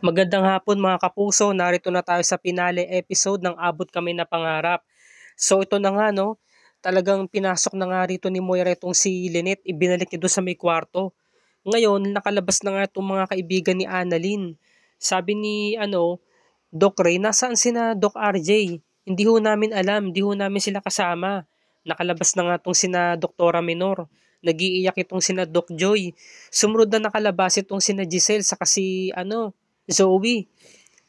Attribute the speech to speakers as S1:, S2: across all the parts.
S1: Magandang hapon mga kapuso, narito na tayo sa pinale episode ng Abot Kami na Pangarap. So ito na nga no, talagang pinasok na nga rito ni Moira itong si Lynette, ibinalik niya doon sa may kwarto. Ngayon, nakalabas na nga itong mga kaibigan ni Annalyn. Sabi ni Doc Ray, nasaan sina Doc RJ? Hindi ho namin alam, hindi ho namin sila kasama. Nakalabas na nga itong sina Doktora Menor. Nag-iiyak itong sina Doc Joy. Sumunod na nakalabas itong sina Giselle sa kasi Zoe.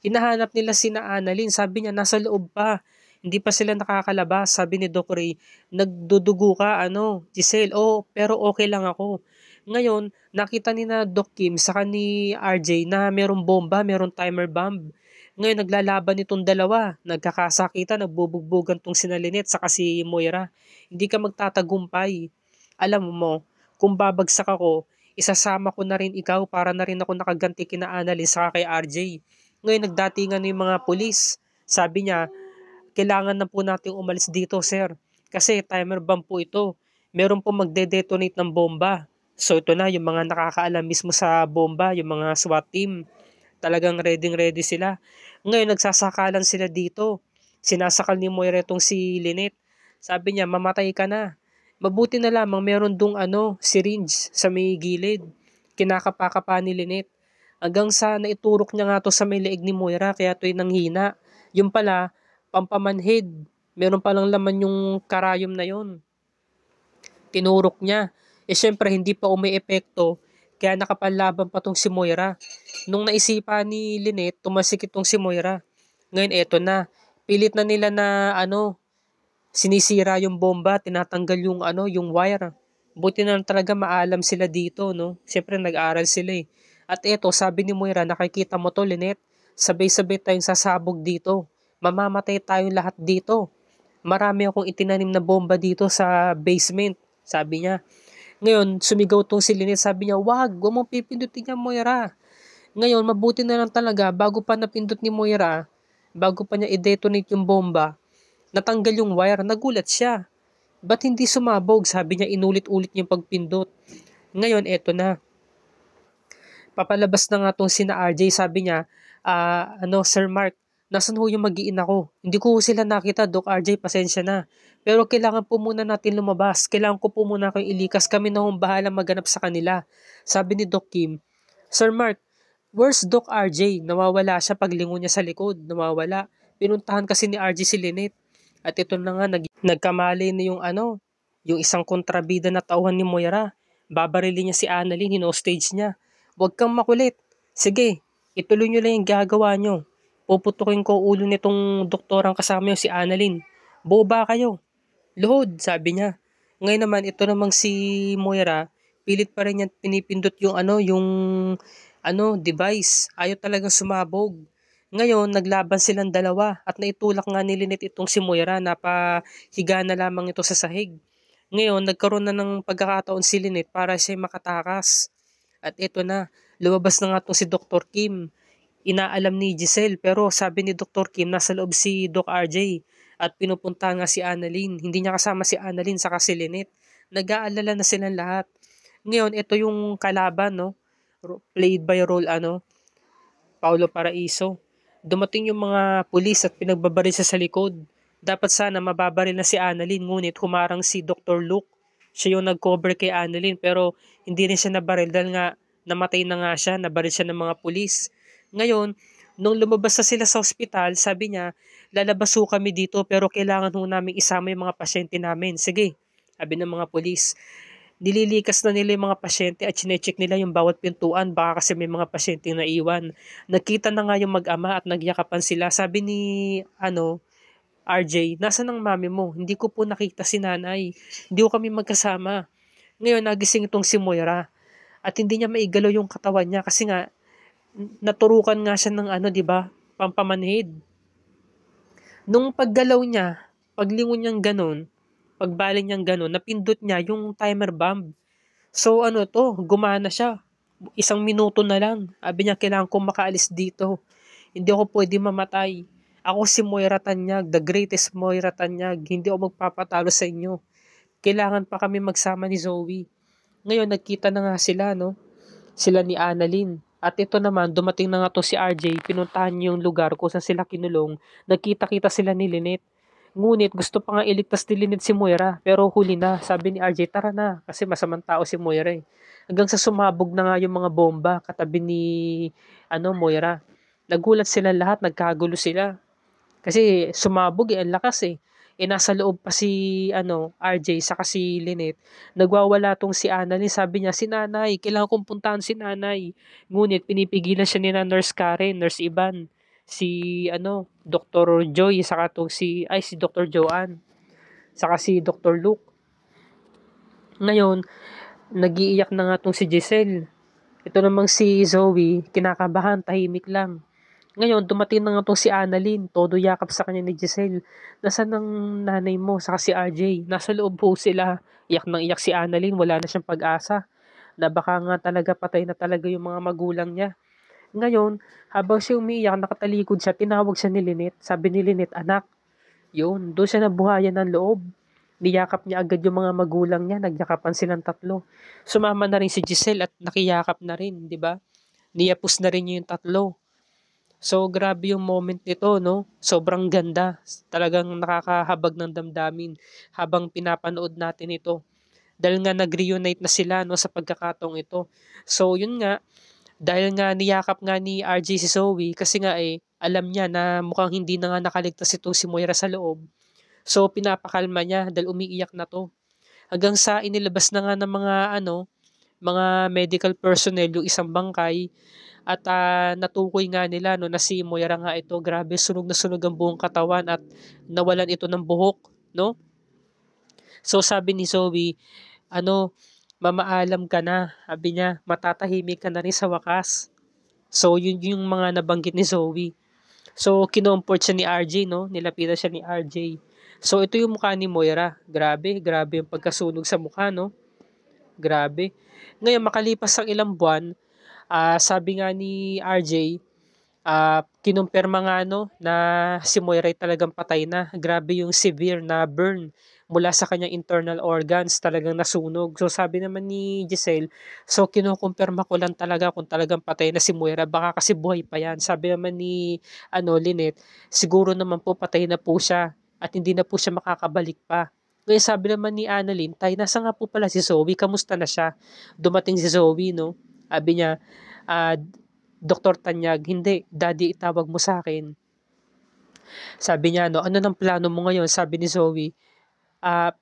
S1: Hinahanap nila sina Annalyn. Sabi niya, nasa loob pa. Hindi pa sila nakakalabas. Sabi ni Doc Ray, nagdudugo ka, Giselle. Oh, pero okay lang ako. Ngayon, nakita ni na Doc Kim saka ni RJ na merong bomba, merong timer bomb. Ngayon, naglalaban itong dalawa. Nagkakasakita, nagbubugbugan tong sina Lynette saka si Moira. Hindi ka magtatagumpay. Alam mo, kung babagsak ako, isasama ko na rin ikaw para na rin ako nakaganti kina Annalyn saka kay RJ. Ngayon nagdatingan na yung mga pulis. Sabi niya, kailangan na po nating umalis dito, sir. Kasi timer bomb po ito. Meron po magde-detonate ng bomba. So ito na yung mga nakakaalam mismo sa bomba, yung mga SWAT team. Talagang ready sila. Ngayon nagsasakalan sila dito. Sinasakal ni Moira itong si Lynette. Sabi niya, mamatay ka na. Mabuti na lamang meron dong syringe sa may gilid. Kinakapa-kapa ni Lynette. Hanggang sa naiturok niya nga to sa may leeg ni Moira kaya to'y nanghina. Yung pala, pampamanhid. Meron palang laman yung karayom na yon. Tinurok niya. Syempre hindi pa epekto kaya nakapanlaban pa tong si Moira. Nung naisipan ni Lynette, tumasik itong si Moira. Ngayon eto na. Pilit na nila na sinisira yung bomba, tinatanggal yung wire. Buti na lang talaga maalam sila dito, no? Siyempre nag-aral sila eh. At eto, sabi ni Moira, nakikita mo to, Lynette, sabay-sabay tayong sasabog dito. Mamamatay tayong lahat dito. Marami akong itinanim na bomba dito sa basement, sabi niya. Ngayon, sumigaw tong si Lynette, sabi niya, wag mong pipindutin niya, Moira. Ngayon, mabuti na lang talaga, bago pa napindot ni Moira, bago pa niya i-detonate yung bomba, natanggal yung wire, nagulat siya. Ba't hindi sumabog? Sabi niya, inulit-ulit yung pagpindot. Ngayon, eto na. Papalabas na nga tong sina RJ, sabi niya, Sir Mark, nasan ho yung mag-iina ko? Hindi ko sila nakita, Doc RJ, pasensya na. Pero kailangan po muna natin lumabas. Kailangan ko po muna kayong ilikas. Kami na hong bahala maghanap sa kanila. Sabi ni Doc Kim, Sir Mark, where's Doc RJ? Nawawala siya paglingon niya sa likod. Nawawala. Pinuntahan kasi ni RJ si Lynette. At ito na nga, nagkamali na yung isang kontrabida na tauhan ni Moira. Babarilin niya si Annalyn, hino-stage niya. Huwag kang makulit. Sige, ituloy niyo lang yung gagawa niyo. Puputukin ko ulo nitong doktorang kasama niyo si Annalyn. Boba kayo. Luhod, sabi niya. Ngayon naman, ito namang si Moira, pilit pa rin niya pinipindot yung device. Ayaw talagang sumabog. Ngayon, naglaban silang dalawa at naitulak nga ni Lynette itong si Moira na pahiga na lamang ito sa sahig. Ngayon, nagkaroon na ng pagkakataon si Lynette para siya makatakas. At ito na, lumabas na nga itong si Dr. Kim. Inaalam ni Giselle pero sabi ni Dr. Kim nasa loob si Doc RJ at pinupunta nga si Annalyn. Hindi niya kasama si Annalyn saka si Lynette. Nag-aalala na silang lahat. Ngayon, ito yung kalaban, no? Played by Paulo Paraiso. Dumating yung mga pulis at pinagbabaril siya sa likod. Dapat sana mababaril na si Annalyn ngunit humarang si Dr. Luke. Siya yung nag-cover kay Annalyn pero hindi rin siya nabaril dahil nga namatay na nga siya, nabaril siya ng mga pulis. Ngayon, nung lumabas na sila sa ospital, sabi niya, lalabas ho kami dito pero kailangan ho namin isama yung mga pasyente namin. Sige, sabi ng mga pulis. Nililikas na nila yung mga pasyente at chinecheck nila yung bawat pintuan baka kasi may mga pasyente na iwan. Nakita na nga yung mag-ama at nagyakapan sila. Sabi ni RJ, nasaan ang mami mo? Hindi ko po nakita si nanay. Hindi ko kami magkasama. Ngayon nagising itong si Moira at hindi niya maigalaw yung katawan niya kasi nga naturukan nga siya ng di ba? Pampamanhid. Nung paggalaw niya, paglingon niyang ganun, pagbaling niyang ganun, napindot niya yung timer bomb. So gumana siya. 1 minuto na lang. Sabi niya, kailangan kong makaalis dito. Hindi ako pwede mamatay. Ako si Moira Tanyag, the greatest Moira Tanyag. Hindi ako magpapatalo sa inyo. Kailangan pa kami magsama ni Zoe. Ngayon, nagkita na nga sila, no? Sila ni Annalyn. At ito naman, dumating na nga 'to si RJ, pinuntahan niya yung lugar kung saan sila kinulong, nagkita-kita sila ni Lynette. Ngunit gusto pa nga iligtas ni Lynette si Moira, pero huli na. Sabi ni RJ, tara na, kasi masamang tao si Moira eh. Hanggang sa sumabog na nga yung mga bomba katabi ni Moira. Nagulat sila lahat, nagkagulo sila. Kasi sumabog eh, ang lakas eh. Eh nasa loob pa si RJ saka si Lynette. Nagwawala tong si Annalyn. Sabi niya, si nanay, kailangan kong puntahan si nanay. Ngunit pinipigilan siya ni na Nurse Karen, Nurse Ivan, si Dr. Joy, saka tong si Dr. Joanne, saka si Dr. Luke. Ngayon, nagiiyak na nga tong si Giselle. Ito namang si Zoe, kinakabahan, tahimik lang. Ngayon, dumating na nga tong si Annalyn, todo yakap sa kanya ni Giselle. Nasaan ang nanay mo, saka si RJ? Nasa loob po sila. Iyak nang iyak si Annalyn, wala na siyang pag-asa. Na baka nga talaga patay na talaga yung mga magulang niya. Ngayon, habang siya umiiyak, nakatalikod siya, tinawag siya ni Lynette. Sabi ni Lynette, anak, yun, doon siya nabuhayan ng loob. Niyakap niya agad yung mga magulang niya, nagyakapan silang tatlo. Sumama na rin si Giselle at nakiyakap na rin, di ba? Niyapos na rin niya yung tatlo. So, grabe yung moment nito, no? Sobrang ganda. Talagang nakakahabag ng damdamin habang pinapanood natin ito. Dahil nga nag-reunite na sila, no, sa pagkakataong ito. So, yun nga, dahil nga niyakap nga ni RJ si Zoe, kasi nga alam niya na mukhang hindi na nga nakaligtas itong si Moira sa loob. So, pinapakalma niya dahil umiiyak na to. Hanggang sa inilabas na nga ng mga medical personnel yung isang bangkay. At natukoy nga nila no, na si Moira nga ito, grabe, sunog na sunog ang buong katawan at nawalan ito ng buhok, no? So sabi ni Zoe, mamaalam ka na, sabi niya, matatahimik ka na rin sa wakas. So yun yung mga nabanggit ni Zoe. So kinomport siya ni RJ, no? Nilapitan siya ni RJ. So ito yung mukha ni Moira. Grabe, grabe yung pagkasunog sa mukha, no? Grabe. Ngayon makalipas ang ilang buwan, sabi nga ni RJ, kinumpirma nga na si Moira ay talagang patay na. Grabe yung severe na burn mula sa kanyang internal organs, talagang nasunog. So sabi naman ni Giselle, so kinukumpirma ko lang talaga kung talagang patay na si Moira, baka kasi buhay pa yan. Sabi naman ni Lynette, siguro naman po patay na po siya at hindi na po siya makakabalik pa. Ngayon sabi naman ni Annalyn, tay, nasa nga po pala si Zoe, kamusta na siya? Dumating si Zoe, no? Sabi niya, Dr. Tanyag, hindi, daddy, itawag mo sa akin. Sabi niya, ano ng plano mo ngayon? Sabi ni Zoe,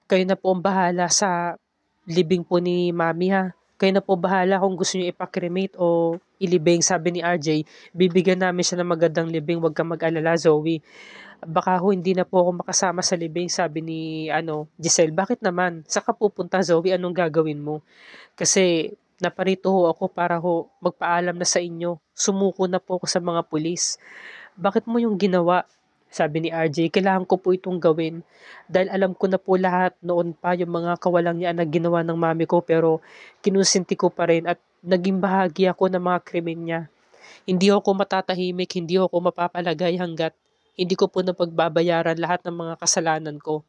S1: kayo na po ang bahala sa libing po ni mami ha. Kayo na po bahala kung gusto niyo ipakremate o ilibing. Sabi ni RJ, bibigyan namin siya ng magandang libing, huwag kang mag-alala, Zoe. Baka hindi na po ako makasama sa libing, sabi ni Giselle. Bakit naman? Saan ka pupunta, Zoe? Anong gagawin mo? Kasi naparito ako para magpaalam na sa inyo. Sumuko na po ako sa mga pulis. Bakit mo yung ginawa? Sabi ni RJ, kailangan ko po itong gawin. Dahil alam ko na po lahat noon pa yung mga kawalang niya na ginawa ng mami ko, pero kinusinti ko pa rin at naging bahagi ako ng mga krimen niya. Hindi ako matatahimik, hindi ako mapapalagay hanggat hindi ko po napagbabayaran lahat ng mga kasalanan ko.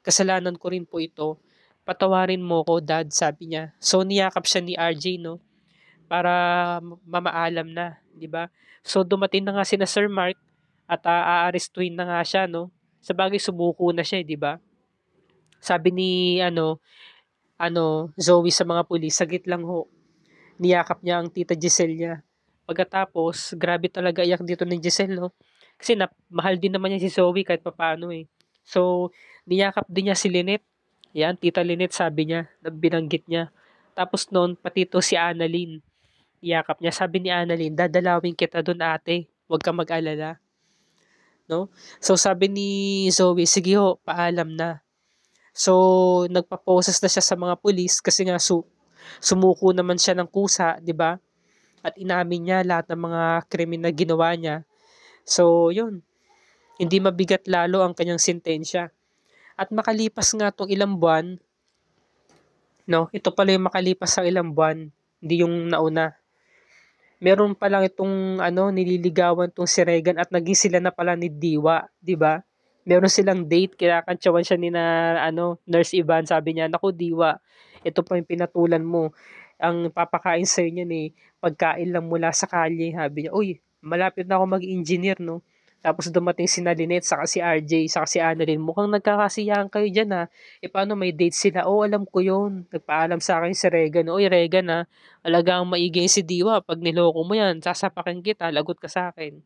S1: Kasalanan ko rin po ito. Patawarin mo ko, Dad, sabi niya. So niyakap siya ni RJ, no? Para mamaalam na, 'di ba? So dumating na nga si na Sir Mark at aarestuhin na nga siya, no? Sabagay sumuko na siya, 'di ba? Sabi ni Zoe sa mga pulis, saglit lang ho. Niyakap niya ang tita Giselle niya. Pagkatapos, grabe talaga iyak dito ni Giselle, no? Kasi mahal din naman niya si Zoe kahit papaano eh. So, niyakap din niya si Lynette. Yan, tita Lynette sabi niya, binanggit niya. Tapos noon, pati to si Annalyn. Niyakap niya. Sabi ni Annalyn, dadalawin kita doon ate. Huwag kang mag-alala. No? So, sabi ni Zoe, sige ho, paalam na. So, nagpa-poses na siya sa mga pulis kasi nga sumuko naman siya ng kusa, 'di ba? At inamin niya lahat ng mga krimen na ginawa niya. So, yun. Hindi mabigat lalo ang kanyang sentensya. At makalipas nga tong ilang buwan, no? Ito pala yung makalipas ang ilang buwan, hindi yung nauna. Meron pa lang itong nililigawan tong si Regan at naging sila na pala ni Diwa, 'di ba? Meron silang date, kinakantsawan siya ni na Nurse Ivan, sabi niya, "Naku Diwa, ito pa yung pinatulan mo. ang papakain sa'yo niyan, pagkain lang mula sa kalye. Sabi niya, "Uy, malapit na ako mag-engineer 'no." Tapos dumating sina Lynette, saka si RJ, saka si Annalyn, "Mukhang nagkakasiyahan kayo diyan, paano may date sila?" "Oo, alam ko 'yun." Nagpaalam sa akin si Regan, "Uy Regan, alagang maigi si Diwa, 'pag niloko mo 'yan sasapakin kita, lagot ka sa akin."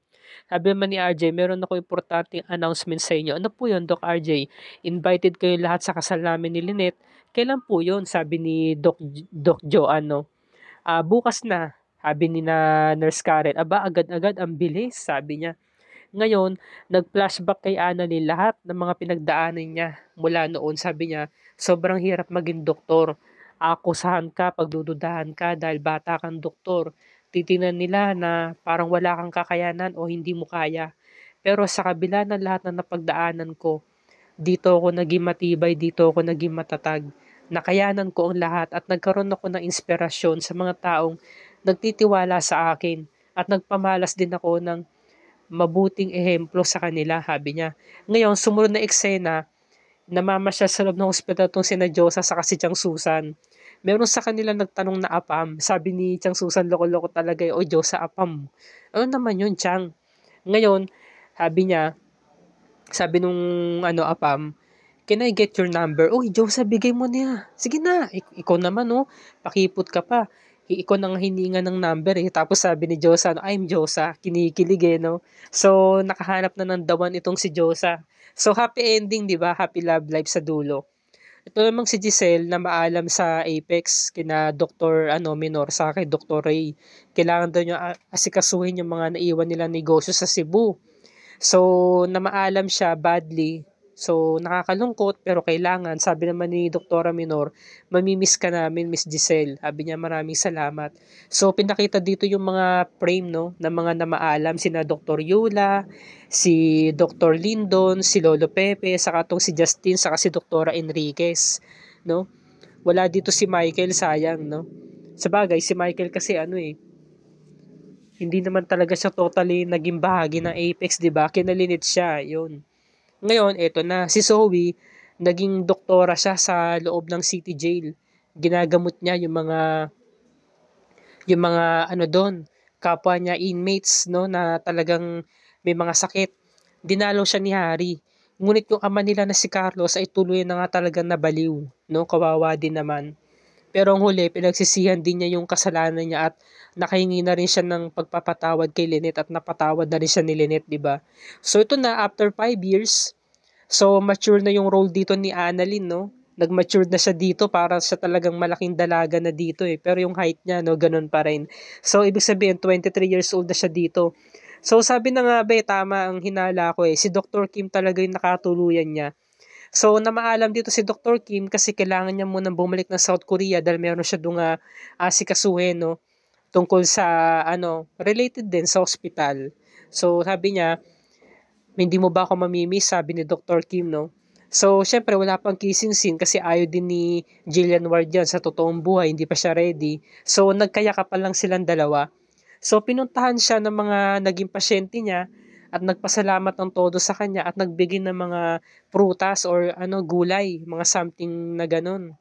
S1: Sabi naman ni RJ, "Meron ako importanteng announcement sa inyo." "Ano po 'yun, Doc RJ?" "Invited kayo lahat sa kasal namin ni Lynette." "Kailan po 'yun?" Sabi ni Doc Joanne 'no. Bukas na." Sabi ni na Nurse Karen. "Aba, agad-agad, ang bilis." Sabi niya. Ngayon, nag-flashback kay Annalyn lahat ng mga pinagdaanan niya mula noon. Sabi niya, "Sobrang hirap maging doktor. Aakusahan ka, pagdududahan ka dahil bata kang doktor. Titingnan nila na parang wala kang kakayanan o hindi mo kaya. Pero sa kabila ng lahat na napagdaanan ko, dito ako naging matibay, dito ako naging matatag. Nakayanan ko ang lahat at nagkaroon ako ng inspirasyon sa mga taong nagtitiwala sa akin at nagpamalas din ako ng mabuting ehemplo sa kanila," sabi niya. Ngayon, sumunod na eksena, namamasyal sa loob ng ospital 'tong sina Josa saka si Chang Susan. Meron sa kanila nagtanong na apam. Sabi ni Chang Susan, "Loko-loko talaga, "Oy Josa, apam." "Ano naman yun, Chang?" Ngayon, sabi niya, sabi nung apam, "Can I get your number?" "Uy, Josa, bigay mo niya." "Sige na, ikaw naman, oh, pakipot ka pa. Ikaw nang hininga ng number, eh." Tapos sabi ni Josa, "I'm Josa." Kinikilig, no? So, nakahanap na ng dawan itong si Josa. So, happy ending, di ba? Happy love life sa dulo. Ito namang si Giselle na maalam sa Apex, kina Dr. Minor, sa kay Dr. Ray. Kailangan daw niya asikasuhin yung mga naiwan nila negosyo sa Cebu. So, namaalam siya badly. So, nakakalungkot pero kailangan. Sabi naman ni Doktora Minor, "Mamimiss ka namin, Miss Giselle." Sabi niya, "Maraming salamat." So, pinakita dito yung mga frame, no, ng mga namaalam. Sina Dr. Yula, si Dr. Lindon, si Lolo Pepe, saka tong si Justin, saka si Doktora Enriquez. No? Wala dito si Michael, sayang. No? Sabagay, si Michael kasi hindi naman talaga siya totally naging bahagi ng Apex, 'di ba? Kinalinit siya, 'yun. Ngayon, eto na, si Zoe, naging doktora siya sa loob ng city jail. Ginagamot niya yung mga doon, kapwa niya inmates, no, na talagang may mga sakit. Dinalaw siya ni Harry. Ngunit yung ama nila na si Carlos ay tuloy na nga talagang nabaliw, no, kawawa din naman. Pero ang huli, pinagsisihan din niya yung kasalanan niya at nakahingi na rin siya ng pagpapatawad kay Lynette at napatawad na rin siya ni Lynette, di ba? So ito na, after 5 years, so mature na yung role dito ni Annalyn, no? Nag-mature na siya dito, para siya talagang malaking dalaga na dito Pero yung height niya, no, ganun pa rin. So ibig sabihin, 23 years old na siya dito. So sabi na nga ba, tama ang hinala ko si Dr. Kim talaga yung nakatuluyan niya. So, namaalam dito si Dr. Kim kasi kailangan niya munang bumalik ng South Korea dahil meron siya doong asikasuhin, no? Tungkol sa, related din sa hospital. So, sabi niya, "Hindi mo ba ako mamimiss?" Sabi ni Dr. Kim, no? So, syempre, wala pang kissing scene kasi ayaw din ni Jillian Ward yan sa totoong buhay, hindi pa siya ready. So, nagkayakapan lang silang dalawa. So, pinuntahan siya ng mga naging pasyente niya at nagpasalamat ng todo sa kanya at nagbigay ng mga prutas or gulay, mga something na ganun.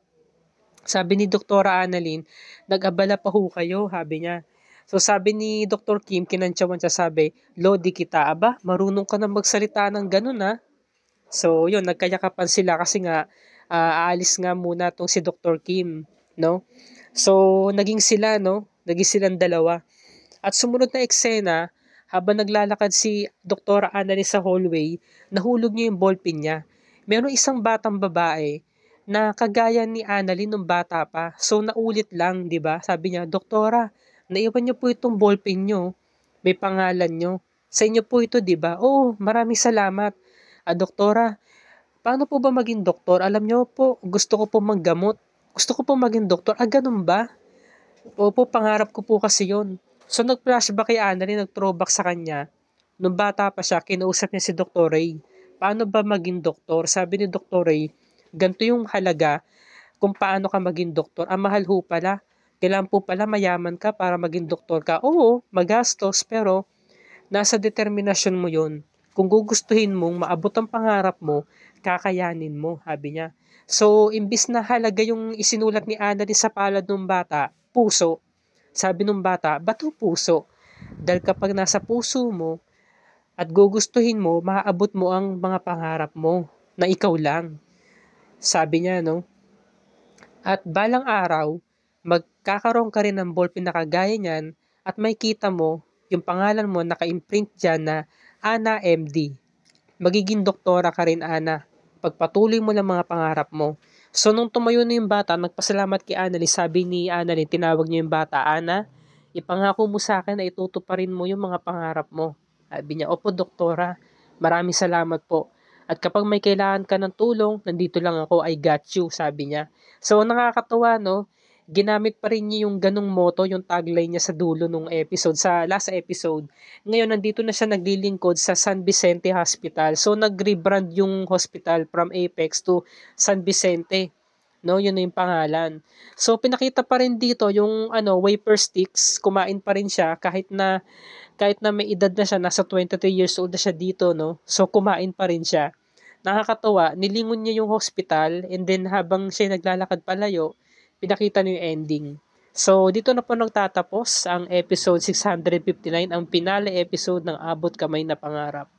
S1: Sabi ni Doktora Annalyn, "Nag-abala pa ho kayo," sabi niya. So sabi ni Dr. Kim, kinantsawan siya, sabi, "Lodi kita, aba, marunong ka na magsalita ng ganun So yun, nagkayakapan sila kasi nga aalis nga muna tong si Dr. Kim, no? So naging sila, no? Naging silang dalawa. At sumunod na eksena, habang naglalakad si Dr. Annalyn sa hallway, nahulog niya yung ballpen niya. Meron isang batang babae na kagaya ni Annalyn nung bata pa. So naulit lang, 'di ba? Sabi niya, "Doktora, naiwan niyo po itong ballpen niyo. May pangalan niyo. Sa inyo po ito, 'di ba?" "Oo, maraming salamat." Doktora, paano po ba maging doktor? Alam niyo po, gusto ko po manggamot. Gusto ko po maging doktor." "Ganun ba?" "Opo, pangarap ko po kasi yon." So nag-flashback kay Annalyn, nag-throwback sa kanya. Nung bata pa siya, kinausap niya si Dr. Ray. Paano ba maging doktor? Sabi ni Dr. Ray, ganito yung halaga kung paano ka maging doktor. Ang mahal ho pala. Kailangan po pala mayaman ka para maging doktor ka. Oo, magastos, pero nasa determinasyon mo yon. Kung gugustuhin mong maabot ang pangarap mo, kakayanin mo, sabi niya. So, imbis na halaga yung isinulat ni Annalyn sa palad ng bata, puso. Sabi nung bata, ba't puso? Dahil kapag nasa puso mo at gugustuhin mo, maaabot mo ang mga pangarap mo na ikaw lang. Sabi niya, no? At balang araw, magkakaroon ka rin ng ballpen na kagaya niyan at may kita mo yung pangalan mo naka-imprint dyan na Ana MD. Magiging doktora ka rin, Ana. Pagpatuloy mo lang mga pangarap mo. So, nung tumayo na yung bata, nagpasalamat kay Annalyn. Sabi ni Annalyn, tinawag niya yung bata, Ana, ipangako mo sa akin na itutuparin mo yung mga pangarap mo. Sabi niya, opo, doktora. Maraming salamat po. At kapag may kailangan ka ng tulong, nandito lang ako, I got you, sabi niya. So, nakakatuwa, no? Ginamit pa rin niya yung ganong motto, yung tagline niya sa dulo nung episode, sa last episode. Ngayon, nandito na siya naglilingkod sa San Vicente Hospital. So, nag-rebrand yung hospital from Apex to San Vicente. No, yun na yung pangalan. So, pinakita pa rin dito yung wafer sticks, kumain pa rin siya kahit na may edad na siya, nasa 23 years old na siya dito, no? So, kumain pa rin siya. Nakakatawa, nilingon niya yung hospital and then habang siya naglalakad palayo, pinakita niya yung ending. So, dito na po nagtatapos ang episode 659, ang finale episode ng Abot Kamay na Pangarap.